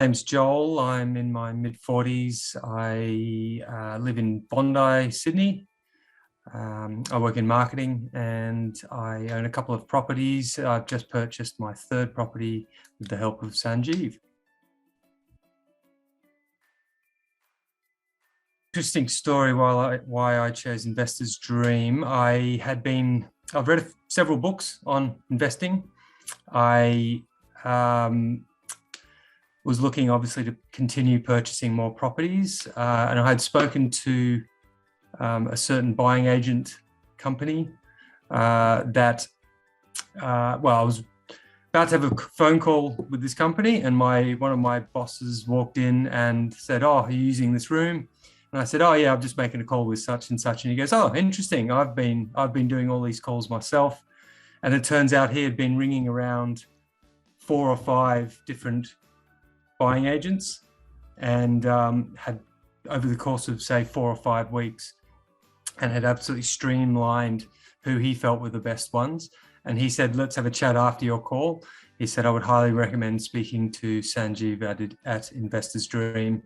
Name's Joel. I'm in my mid-40s. I live in Bondi, Sydney. I work in marketing and I own a couple of properties. I've just purchased my third property with the help of Sanjeev. Interesting story why I chose Investor's Dream. I've read several books on investing. I was looking obviously to continue purchasing more properties, and I had spoken to a certain buying agent company I was about to have a phone call with this company, and one of my bosses walked in and said, "Oh, are you using this room?" And I said, "Oh yeah, I'm just making a call with such and such." And he goes, "Oh, interesting. I've been doing all these calls myself." And it turns out he had been ringing around 4 or 5 different buying agents, and had, over the course of say 4 or 5 weeks, and had absolutely streamlined who he felt were the best ones. And he said, "Let's have a chat after your call." He said, "I would highly recommend speaking to Sanjeev at Investor's Dream,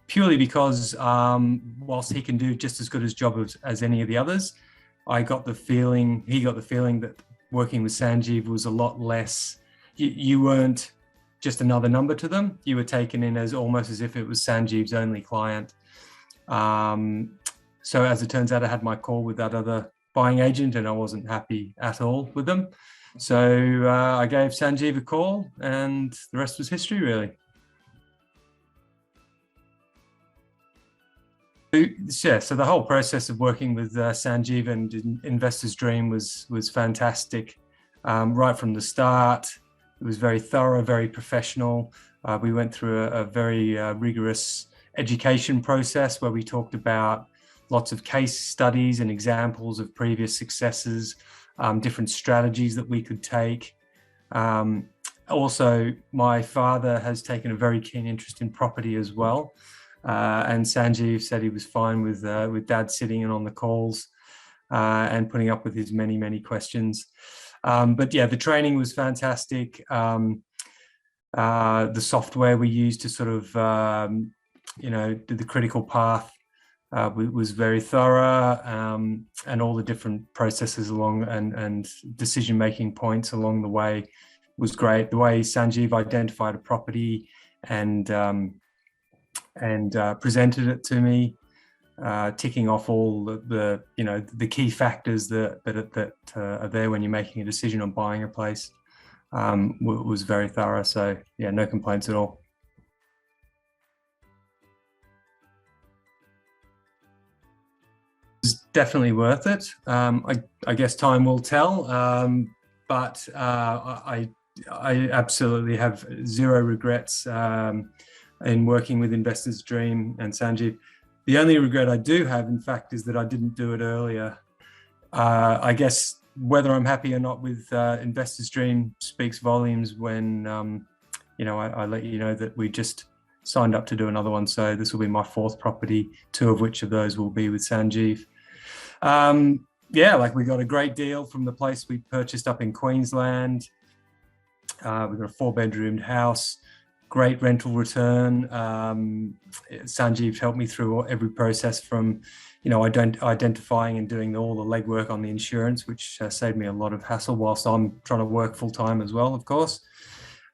purely because whilst he can do just as good a job as any of the others, he got the feeling that working with Sanjeev was a lot less, you weren't just another number to them. You were taken in as almost as if it was Sanjeev's only client." So as it turns out, I had my call with that other buying agent and I wasn't happy at all with them. So I gave Sanjeev a call and the rest was history, really. Yeah, so the whole process of working with Sanjeev and Investor's Dream was fantastic. Right from the start, it was very thorough, very professional. We went through a very rigorous education process where we talked about lots of case studies and examples of previous successes, different strategies that we could take. Also, my father has taken a very keen interest in property as well. And Sanjeev said he was fine with Dad sitting in on the calls and putting up with his many questions. But yeah, the training was fantastic. The software we used to sort of, do the critical path was very thorough, and all the different processes along and decision-making points along the way was great. The way Sanjeev identified a property and presented it to me, ticking off all the key factors that are there when you're making a decision on buying a place, was very thorough. So yeah, no complaints at all. It's definitely worth it. I guess time will tell, but I absolutely have zero regrets in working with Investor's Dream and Sanjeev. The only regret I do have, in fact, is that I didn't do it earlier. I guess whether I'm happy or not with Investor's Dream speaks volumes when I let you know that we just signed up to do another one. So this will be my 4th property, 2 of which of those will be with Sanjeev. Yeah, we got a great deal from the place we purchased up in Queensland. We've got a 4-bedroomed house, great rental return. Sanjeev helped me through every process from, identifying and doing all the legwork on the insurance, which saved me a lot of hassle whilst I'm trying to work full time as well, of course.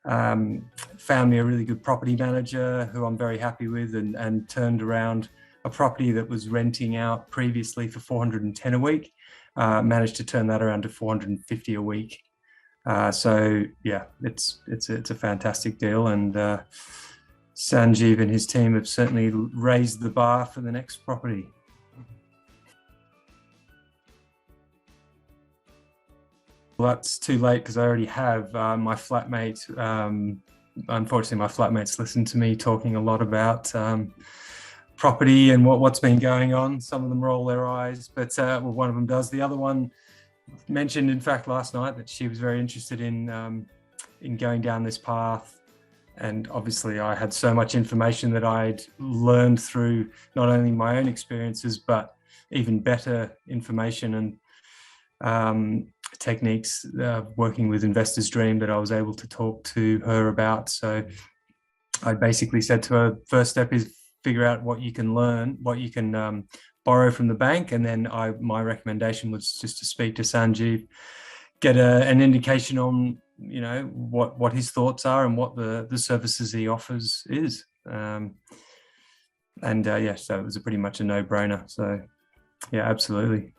Found me a really good property manager who I'm very happy with, and turned around a property that was renting out previously for $410 a week. Managed to turn that around to $450 a week. So yeah, it's a fantastic deal, and Sanjeev and his team have certainly raised the bar for the next property. Well, that's too late because I already have. My flatmate, unfortunately, my flatmates listen to me talking a lot about property and what's been going on. Some of them roll their eyes, but one of them does. The other one mentioned, in fact, last night that she was very interested in going down this path. And obviously I had so much information that I'd learned through not only my own experiences, but even better information and techniques working with Investor's Dream that I was able to talk to her about. So I basically said to her, first step is figure out what you can learn, what you can borrow from the bank, and then my recommendation was just to speak to Sanjeev, get an indication on what his thoughts are and what the services he offers is. So it was pretty much a no-brainer. So yeah, absolutely.